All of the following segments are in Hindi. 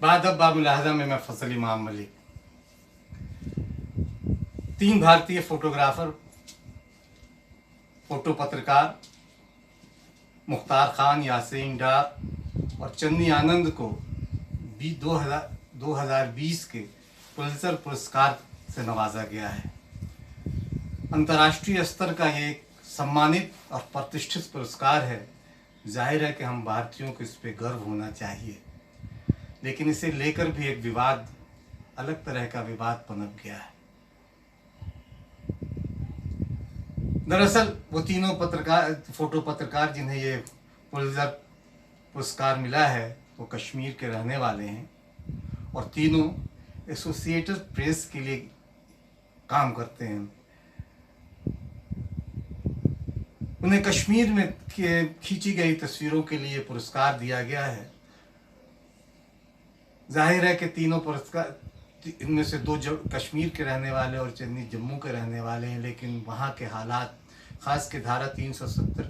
बादब बामुलाहजा में मैं फजल इमाम मलिक। 3 भारतीय फोटोग्राफर, फोटो पत्रकार मुख्तार खान, यासीन डार और चन्नी आनंद को 2020 के पुलित्जर पुरस्कार से नवाजा गया है। अंतर्राष्ट्रीय स्तर का ये एक सम्मानित और प्रतिष्ठित पुरस्कार है। जाहिर है कि हम भारतीयों को इस पे गर्व होना चाहिए, लेकिन इसे लेकर भी एक विवाद, अलग तरह का विवाद पनप गया है। दरअसल वो तीनों फोटो पत्रकार जिन्हें ये पुलित्जर पुरस्कार मिला है वो कश्मीर के रहने वाले हैं और तीनों एसोसिएटेड प्रेस के लिए काम करते हैं। उन्हें कश्मीर में खींची गई तस्वीरों के लिए पुरस्कार दिया गया है। जाहिर है कि तीनों पुरस्कार, इनमें से 2 कश्मीर के रहने वाले और चन्नी जम्मू के रहने वाले हैं, लेकिन वहाँ के हालात, ख़ास के धारा 370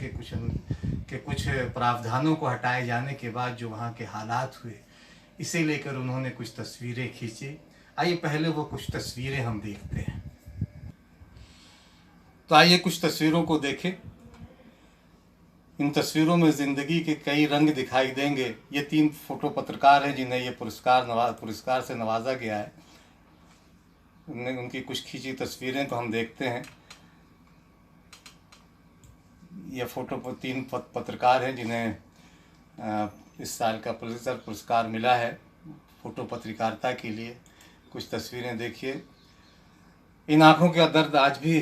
के कुछ प्रावधानों को हटाए जाने के बाद जो वहाँ के हालात हुए, इसे लेकर उन्होंने कुछ तस्वीरें खींची। आइए पहले वो कुछ तस्वीरें हम देखते हैं। तो आइए कुछ तस्वीरों को देखें। इन तस्वीरों में ज़िंदगी के कई रंग दिखाई देंगे। ये 3 फोटो पत्रकार हैं जिन्हें ये पुरस्कार से नवाजा गया है। उनकी कुछ खींची तस्वीरें को हम देखते हैं। ये 3 पत्रकार हैं जिन्हें इस साल का पुलित्जर पुरस्कार मिला है फोटो पत्रकारिता के लिए। कुछ तस्वीरें देखिए। इन आँखों का दर्द आज भी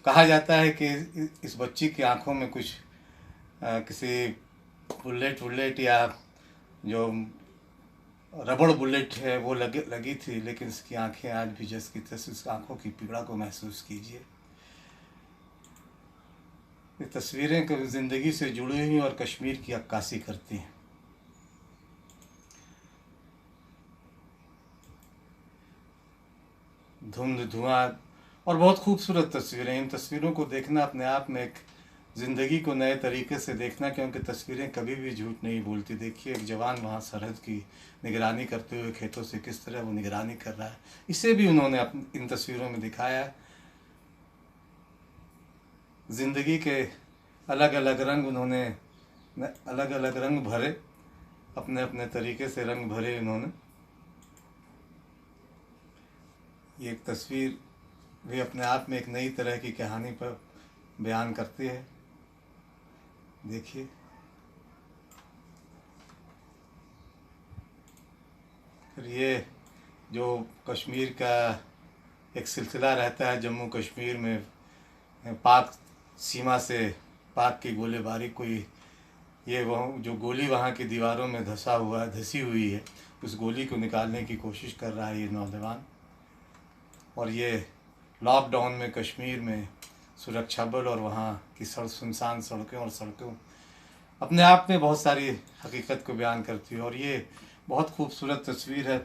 कहा जाता है कि इस बच्ची की आंखों में कुछ किसी बुलेट या जो रबड़ बुलेट है वो लगी थी, लेकिन इसकी आंखें आज भी जैसे की तैसे इस आंखों की पीड़ा को महसूस कीजिए। ये तस्वीरें ज़िंदगी से जुड़ी हुई और कश्मीर की अक्कासी करती हैं। धुंध, धुआं और बहुत खूबसूरत तस्वीरें। इन तस्वीरों को देखना अपने आप में एक ज़िंदगी को नए तरीके से देखना, क्योंकि तस्वीरें कभी भी झूठ नहीं बोलती। देखिए एक जवान वहाँ सरहद की निगरानी करते हुए खेतों से किस तरह वो निगरानी कर रहा है, इसे भी उन्होंने इन तस्वीरों में दिखाया। ज़िंदगी के अलग अलग रंग उन्होंने अलग अलग रंग भरे, अपने अपने तरीके से रंग भरे उन्होंने। ये एक तस्वीर भी अपने आप में एक नई तरह की कहानी पर बयान करती है। देखिए फिर ये जो कश्मीर का एक सिलसिला रहता है, जम्मू कश्मीर में पाक सीमा से पाक की गोलीबारी, कोई ये वह जो गोली वहाँ की दीवारों में धसी हुई है, उस गोली को निकालने की कोशिश कर रहा है ये नौजवान। और ये लॉकडाउन में कश्मीर में सुरक्षा बल और वहाँ की सुनसान सड़कें और सड़कों अपने आप में बहुत सारी हकीकत को बयान करती है। और ये बहुत खूबसूरत तस्वीर है।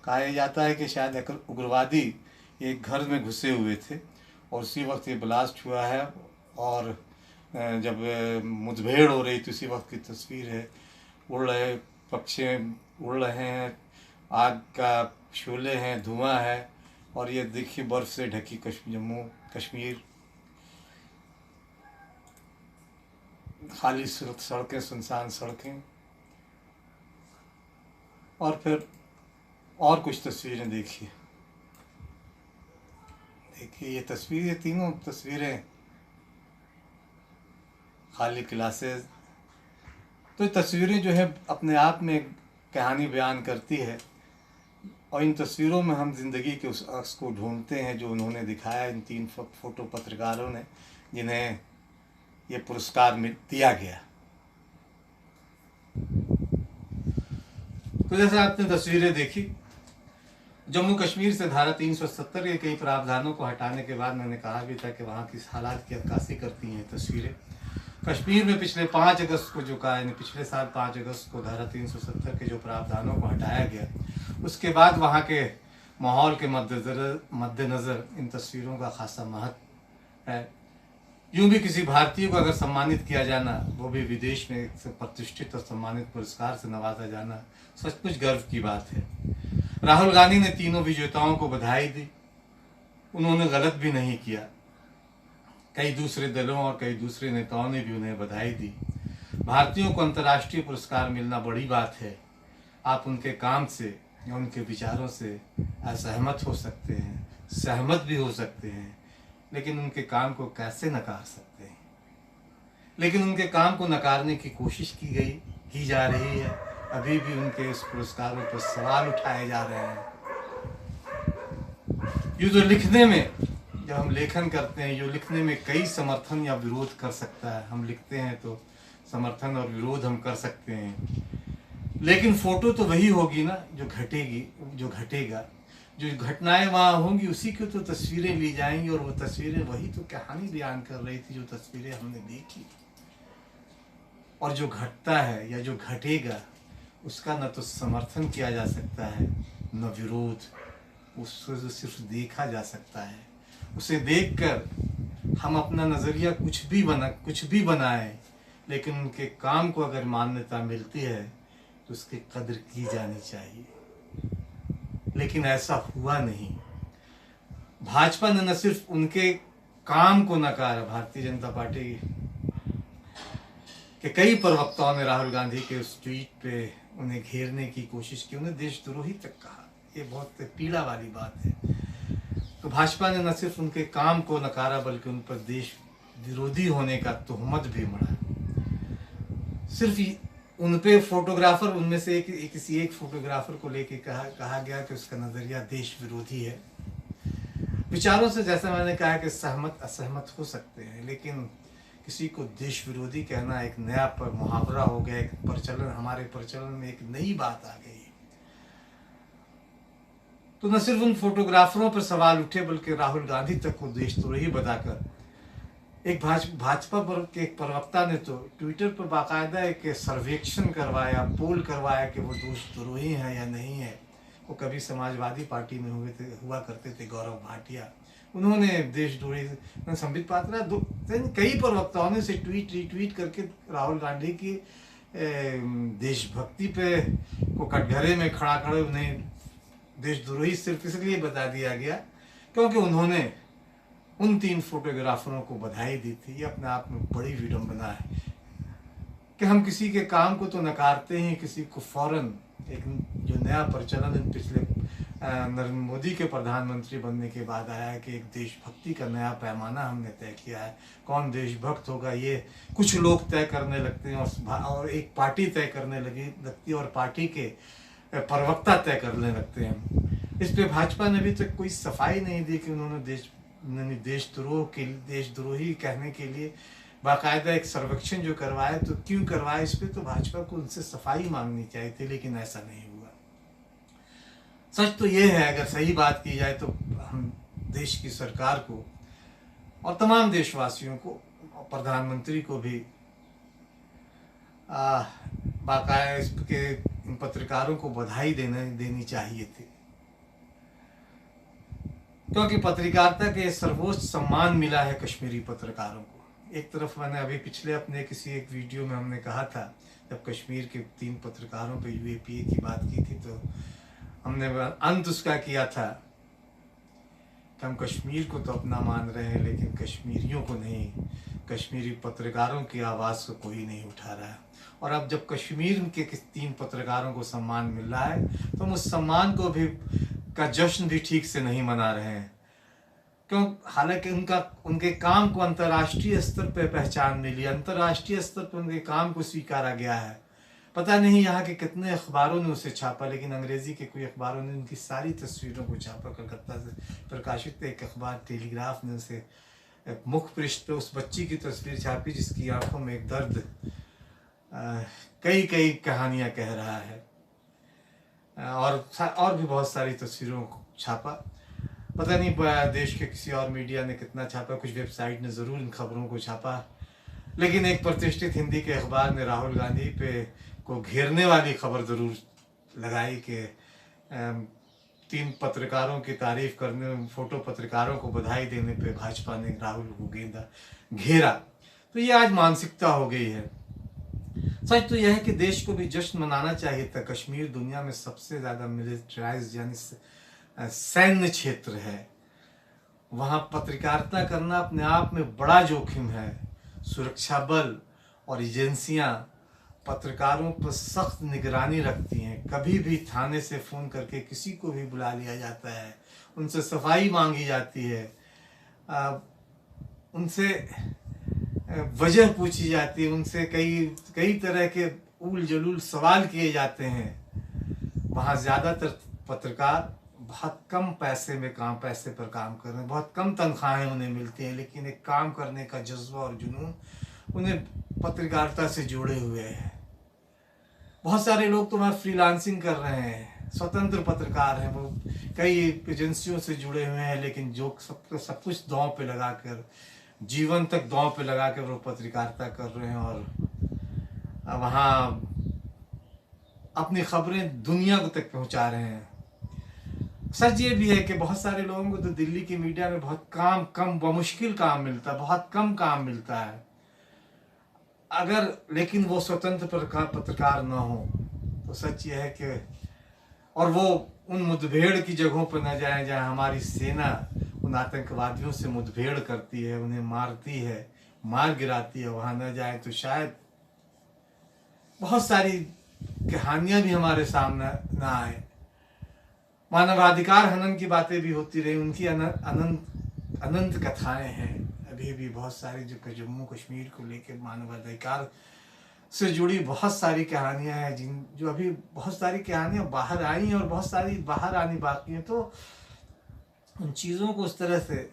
कहा जाता है कि शायद उग्रवादी एक घर में घुसे हुए थे और उसी वक्त ये ब्लास्ट हुआ है, और जब मुठभेड़ हो रही थी उसी वक्त की तस्वीर है। उड़ रहे पक्षी उड़ रहे हैं, आग का शोले हैं, धुआं है, और ये देखिए बर्फ़ से ढकी जम्मू कश्मीर, खाली सड़कें, सुनसान सड़कें। और फिर और कुछ तस्वीरें देखिए। ये तस्वीरें, तीनों तस्वीरें खाली क्लासेस। तो ये तस्वीरें जो है अपने आप में एक कहानी बयान करती है, और इन तस्वीरों में हम ज़िंदगी के उस अक्स को ढूंढते हैं जो उन्होंने दिखाया, इन 3 फोटो पत्रकारों ने जिन्हें ये पुरस्कार दिया गया। तो जैसे आपने तस्वीरें देखी, जम्मू कश्मीर से धारा 370 के कई प्रावधानों को हटाने के बाद मैंने कहा भी था कि वहाँ की हालात की अक्कासी करती हैं तस्वीरें। कश्मीर में पिछले 5 अगस्त को जो कहा, यानी पिछले साल 5 अगस्त को धारा 370 के जो प्रावधानों को हटाया गया, उसके बाद वहाँ के माहौल के मद्देनज़र इन तस्वीरों का खासा महत्व है। यूं भी किसी भारतीय को अगर सम्मानित किया जाना, वो भी विदेश में एक प्रतिष्ठित और सम्मानित पुरस्कार से नवाजा जाना, सचमुच गर्व की बात है। राहुल गांधी ने तीनों विजेताओं को बधाई दी। उन्होंने गलत भी नहीं किया। कई दूसरे दलों और कई दूसरे नेताओं ने भी उन्हें बधाई दी। भारतीयों को अंतर्राष्ट्रीय पुरस्कार मिलना बड़ी बात है। आप उनके काम से या उनके विचारों से असहमत हो सकते हैं, सहमत भी हो सकते हैं, लेकिन उनके काम को कैसे नकार सकते हैं। लेकिन उनके काम को नकारने की कोशिश की जा रही है। अभी भी उनके इस पुरस्कारों पर सवाल उठाए जा रहे हैं। यूँ तो लिखने में, जब हम लेखन करते हैं, यूँ लिखने में कई समर्थन या विरोध कर सकता है। हम लिखते हैं तो समर्थन और विरोध हम कर सकते हैं, लेकिन फोटो तो वही होगी ना जो घटेगा। जो घटनाएं वहाँ होंगी उसी की तो तस्वीरें ली जाएंगी, और वो तस्वीरें वही तो कहानी बयान कर रही थी जो तस्वीरें हमने देखी। और जो घटता है या जो घटेगा उसका न तो समर्थन किया जा सकता है न विरोध। उसको तो सिर्फ देखा जा सकता है। उसे देखकर हम अपना नज़रिया कुछ भी बनाए, लेकिन उनके काम को अगर मान्यता मिलती है तो उसकी कद्र की जानी चाहिए। लेकिन ऐसा हुआ नहीं। भाजपा ने न सिर्फ उनके काम को नकारा, भारतीय जनता पार्टी के कई प्रवक्ताओं ने राहुल गांधी के उस ट्वीट पे उन्हें घेरने की कोशिश की, उन्हें देशद्रोही तक कहा। ये बहुत पीड़ा वाली बात है। तो भाजपा ने न सिर्फ उनके काम को नकारा, बल्कि उन पर देश विरोधी होने का तोहमत भी मढ़ा। सिर्फ उन पे फोटोग्राफर, उनमें से किसी एक फोटोग्राफर को लेके कहा गया कि उसका नज़रिया देश विरोधी है। विचारों से, जैसा मैंने कहा, कि सहमत असहमत हो सकते हैं, लेकिन किसी को देश विरोधी कहना एक नया मुहावरा हो गया, एक प्रचलन, हमारे प्रचलन में एक नई बात आ गई। तो न सिर्फ उन फोटोग्राफरों पर सवाल उठे, बल्कि राहुल गांधी तक को देशद्रोही बताकर एक भाजपा पर के एक प्रवक्ता ने तो ट्विटर पर बाकायदा एक सर्वेक्षण करवाया, पोल करवाया कि वो देशद्रोही हैं या नहीं है। वो कभी समाजवादी पार्टी में हुआ करते थे, गौरव भाटिया। उन्होंने देशद्रोही, संबित पात्रा, कई प्रवक्ताओं ने से ट्वीट करके राहुल गांधी की देशभक्ति पे को कटघरे में खड़े उन्हें देशद्रोही सिर्फ इसलिए बता दिया गया क्योंकि उन्होंने उन 3 फोटोग्राफरों को बधाई दी थी। ये अपने आप में बड़ी विडंबना है कि हम किसी के काम को तो नकारते हैं, किसी को फौरन, एक जो नया प्रचलन पिछले नरेंद्र मोदी के प्रधानमंत्री बनने के बाद आया है कि एक देशभक्ति का नया पैमाना हमने तय किया है। कौन देशभक्त होगा ये कुछ लोग तय करने लगते हैं, और एक पार्टी तय करने लगती है, और पार्टी के प्रवक्ता तय करने लगते हैं। इस पे भाजपा ने अभी तक कोई सफाई नहीं दी कि उन्होंने देशद्रोही कहने के लिए बाकायदा एक सर्वेक्षण जो करवाया, तो क्यों करवाया, इस पे तो भाजपा को उनसे सफाई मांगनी चाहिए थी, लेकिन ऐसा नहीं हुआ। सच तो ये है, अगर सही बात की जाए, तो हम देश की सरकार को और तमाम देशवासियों को, प्रधानमंत्री को भी बाकायदा इसके इन पत्रकारों को बधाई देनी चाहिए थी, क्योंकि पत्रकारिता के सर्वोच्च सम्मान मिला है कश्मीरी पत्रकारों को। एक तरफ मैंने अभी पिछले अपने किसी एक वीडियो में हमने कहा था, जब कश्मीर के 3 पत्रकारों पे UAPA की बात की थी, तो हमने अंत उसका किया था कि हम कश्मीर को तो अपना मान रहे हैं, लेकिन कश्मीरियों को नहीं, कश्मीरी पत्रकारों की आवाज़ को कोई नहीं उठा रहा है। और अब जब कश्मीर के 3 पत्रकारों को सम्मान मिल रहा है, तो हम उस सम्मान को भी का जश्न भी ठीक से नहीं मना रहे हैं, क्यों? हालांकि उनके काम को अंतर्राष्ट्रीय स्तर पर पहचान मिली, अंतर्राष्ट्रीय स्तर पर उनके काम को स्वीकारा गया है। पता नहीं यहाँ के कितने अखबारों ने उसे छापा, लेकिन अंग्रेजी के कोई अखबारों ने उनकी सारी तस्वीरों को छापा। कलकत्ता से प्रकाशित एक अखबार टेलीग्राफ ने उसे मुख्य पृष्ठ पे उस बच्ची की तस्वीर छापी जिसकी आंखों में एक दर्द कई कहानियाँ कह रहा है, और भी बहुत सारी तस्वीरों को छापा। पता नहीं देश के किसी और मीडिया ने कितना छापा, कुछ वेबसाइट ने ज़रूर इन खबरों को छापा, लेकिन एक प्रतिष्ठित हिंदी के अखबार ने राहुल गांधी पे को घेरने वाली खबर ज़रूर लगाई कि 3 पत्रकारों की तारीफ करने, फोटो पत्रकारों को बधाई देने पे भाजपा ने राहुल को घेरा। तो ये आज मानसिकता हो गई है। सच तो यह है कि देश को भी जश्न मनाना चाहिए था। कश्मीर दुनिया में सबसे ज़्यादा मिलिटराइज यानी सैन्य क्षेत्र है। वहाँ पत्रकारिता करना अपने आप में बड़ा जोखिम है। सुरक्षा बल और एजेंसियाँ पत्रकारों पर सख्त निगरानी रखती हैं। कभी भी थाने से फ़ोन करके किसी को भी बुला लिया जाता है, उनसे सफाई मांगी जाती है, उनसे वजह पूछी जाती है, उनसे कई तरह के उल जलूल सवाल किए जाते हैं। वहाँ ज़्यादातर पत्रकार बहुत कम पैसे पर काम कर रहे हैं, बहुत कम तनख्वाहें उन्हें मिलती हैं, लेकिन एक काम करने का जज्बा और जुनून उन्हें पत्रकारिता से जुड़े हुए हैं। बहुत सारे लोग तो वहाँ फ्रीलांसिंग कर रहे हैं, स्वतंत्र पत्रकार हैं, वो कई एजेंसियों से जुड़े हुए हैं, लेकिन जो सब कुछ दांव पे लगाकर, जीवन तक दांव पे लगाकर वो पत्रकारिता कर रहे हैं और वहाँ अपनी खबरें दुनिया को तक पहुँचा रहे हैं। सच ये भी है कि बहुत सारे लोगों को तो दिल्ली की मीडिया में बहुत कम बमुश्किल काम मिलता है, बहुत कम काम मिलता है। लेकिन वो स्वतंत्र पत्रकार ना हो तो सच ये है कि और वो उन मुठभेड़ की जगहों पर न जाए जहाँ हमारी सेना उन आतंकवादियों से मुठभेड़ करती है, उन्हें मारती है, मार गिराती है, वहाँ न जाए तो शायद बहुत सारी कहानियाँ भी हमारे सामने ना आए। मानवाधिकार हनन की बातें भी होती रही, उनकी अनंत कथाएं हैं। अभी भी बहुत सारी जो जम्मू कश्मीर को लेकर मानवाधिकार से जुड़ी बहुत सारी कहानियां हैं, जो अभी बहुत सारी कहानियां बाहर आई हैं और बहुत सारी बाहर आनी बाकी हैं। तो उन चीज़ों को उस तरह से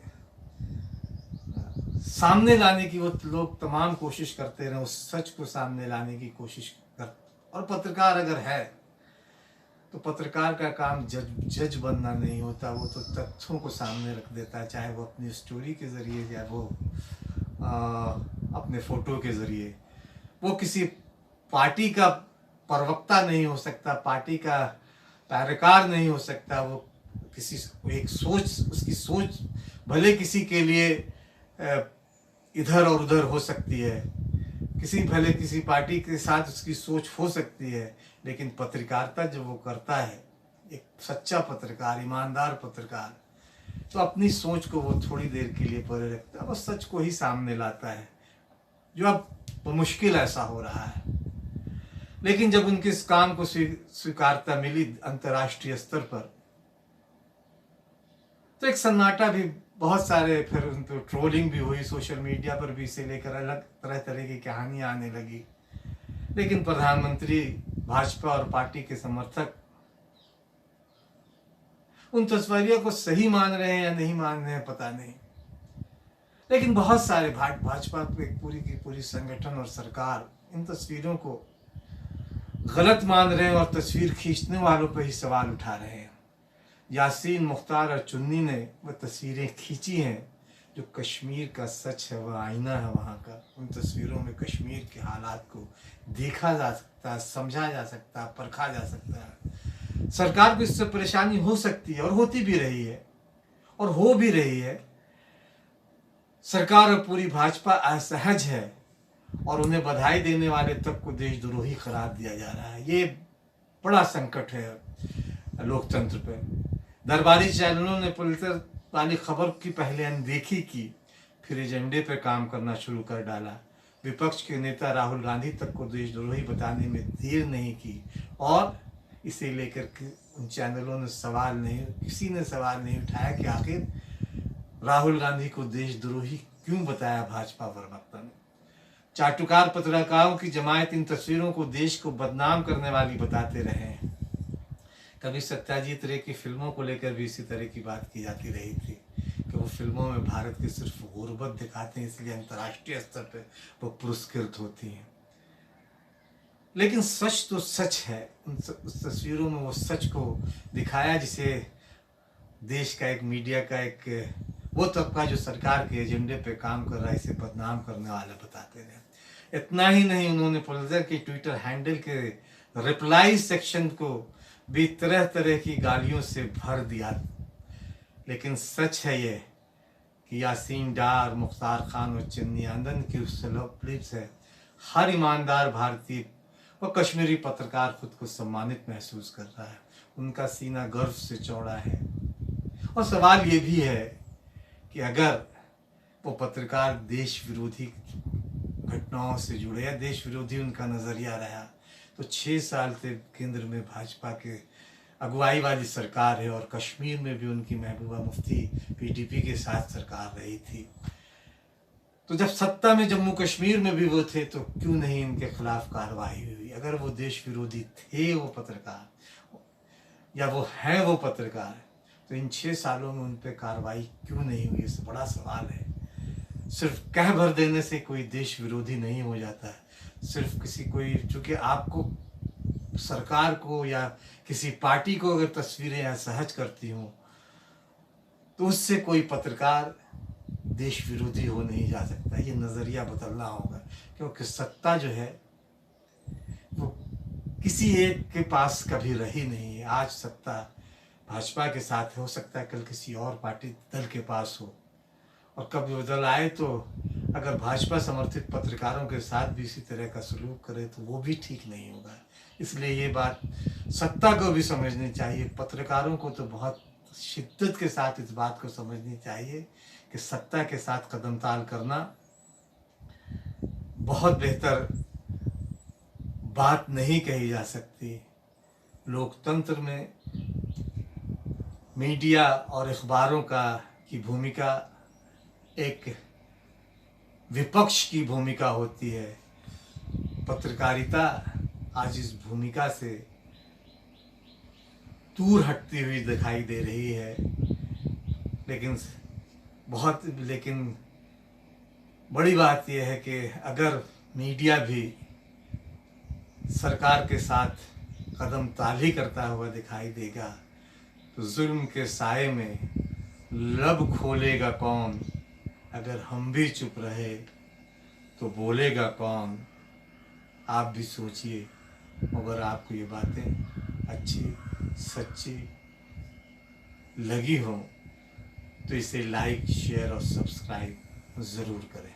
सामने लाने की वो लोग तमाम कोशिश करते रहे, उस सच को सामने लाने की कोशिश कर। और पत्रकार अगर है तो पत्रकार का काम जज बनना नहीं होता, वो तो तथ्यों को सामने रख देता है, चाहे वो अपनी स्टोरी के ज़रिए या वो अपने फ़ोटो के ज़रिए। वो किसी पार्टी का प्रवक्ता नहीं हो सकता, पार्टी का पैरोकार नहीं हो सकता। वो किसी उसकी सोच भले किसी के लिए इधर और उधर हो सकती है, किसी पार्टी के साथ उसकी सोच हो सकती है, लेकिन पत्रकारिता जब वो करता है, एक सच्चा पत्रकार, ईमानदार पत्रकार, तो अपनी सोच को वो थोड़ी देर के लिए परे रखता है, बस सच को ही सामने लाता है, जो अब मुश्किल ऐसा हो रहा है। लेकिन जब उनके इस काम को स्वीकारता मिली अंतर्राष्ट्रीय स्तर पर, तो एक सन्नाटा भी, बहुत सारे फिर उन पर ट्रोलिंग भी हुई, सोशल मीडिया पर भी इसे लेकर अलग तरह की कहानियां आने लगी। लेकिन प्रधानमंत्री, भाजपा और पार्टी के समर्थक उन तस्वीरों को सही मान रहे हैं या नहीं मान रहे हैं पता नहीं, लेकिन बहुत सारे भाजपा पूरी की पूरी संगठन और सरकार इन तस्वीरों को गलत मान रहे हैं और तस्वीर खींचने वालों पर ही सवाल उठा रहे हैं। यासीन, मुख्तार और चुन्नी ने वह तस्वीरें खींची हैं जो कश्मीर का सच है, वह आईना है वहाँ का। उन तस्वीरों में कश्मीर के हालात को देखा जा सकता है, समझा जा सकता है, परखा जा सकता है। सरकार को इससे परेशानी हो सकती है और होती भी रही है और हो भी रही है। सरकार और पूरी भाजपा असहज है और उन्हें बधाई देने वाले तक को देशद्रोही करार दिया जा रहा है। ये बड़ा संकट है लोकतंत्र पे। दरबारी चैनलों ने पुलिस वाली खबर की पहले अनदेखी की, फिर एजेंडे पर काम करना शुरू कर डाला। विपक्ष के नेता राहुल गांधी तक को देशद्रोही बताने में देर नहीं की और इसे लेकर उन चैनलों ने किसी ने सवाल नहीं उठाया कि आखिर राहुल गांधी को देशद्रोही क्यों बताया भाजपा प्रवक्ता ने। चाटुकार पत्रकारों की जमायत इन तस्वीरों को देश को बदनाम करने वाली बताते रहे हैं। कभी सत्याजीत रे की फिल्मों को लेकर भी इसी तरह की बात की जाती रही थी कि वो फिल्मों में भारत की सिर्फ गुर्बत दिखाते हैं, इसलिए अंतर्राष्ट्रीय स्तर पर वो पुरस्कृत होती हैं। लेकिन सच तो सच है। उस तस्वीरों में वो सच को दिखाया जिसे देश का एक मीडिया का एक वो तबका जो सरकार के एजेंडे पे काम कर रहा है, इसे बदनाम करने वाले बताते रहे। इतना ही नहीं, उन्होंने पुलिस के ट्विटर हैंडल के रिप्लाई सेक्शन को भी तरह तरह की गालियों से भर दिया। लेकिन सच है ये कि यासीन डार, मुख्तार खान और चन्नी आनंद की उपलब्धि से हर ईमानदार भारतीय व कश्मीरी पत्रकार खुद को सम्मानित महसूस कर रहा है। उनका सीना गर्व से चौड़ा है। और सवाल ये भी है कि अगर वो पत्रकार देश विरोधी घटनाओं से जुड़े या देश विरोधी उनका नज़रिया रहा, तो 6 साल से केंद्र में भाजपा के अगुवाई वाली सरकार है और कश्मीर में भी उनकी महबूबा मुफ्ती पीडीपी के साथ सरकार रही थी। तो जब सत्ता में जम्मू कश्मीर में भी वो थे तो क्यों नहीं इनके खिलाफ कार्रवाई हुई? अगर वो देश विरोधी थे वो पत्रकार या वो हैं वो पत्रकार, तो इन 6 सालों में उन पर कार्रवाई क्यों नहीं हुई? इससे बड़ा सवाल है। सिर्फ कह भर देने से कोई देश विरोधी नहीं हो जाता है। सिर्फ किसी कोई, चूँकि आपको सरकार को या किसी पार्टी को अगर तस्वीरें असहज करती हों तो उससे कोई पत्रकार देश विरोधी हो नहीं जा सकता। ये नज़रिया बदलना होगा, क्योंकि सत्ता जो है वो किसी एक के पास कभी रही नहीं है। आज सत्ता भाजपा के साथ हो सकता है, कल किसी और पार्टी दल के पास हो, और कभी बदल आए तो अगर भाजपा समर्थित पत्रकारों के साथ भी इसी तरह का सलूक करे तो वो भी ठीक नहीं होगा। इसलिए ये बात सत्ता को भी समझनी चाहिए, पत्रकारों को तो बहुत शिद्दत के साथ इस बात को समझनी चाहिए कि सत्ता के साथ कदम ताल करना बहुत बेहतर बात नहीं कही जा सकती। लोकतंत्र में मीडिया और अखबारों की भूमिका एक विपक्ष की भूमिका होती है। पत्रकारिता आज इस भूमिका से दूर हटती हुई दिखाई दे रही है। लेकिन बड़ी बात यह है कि अगर मीडिया भी सरकार के साथ कदम ताली करता हुआ दिखाई देगा तो जुल्म के साए में लब खोलेगा कौन? अगर हम भी चुप रहे तो बोलेगा कौन? आप भी सोचिए। अगर आपको ये बातें अच्छी सच्ची लगी हो तो इसे लाइक, शेयर और सब्सक्राइब ज़रूर करें।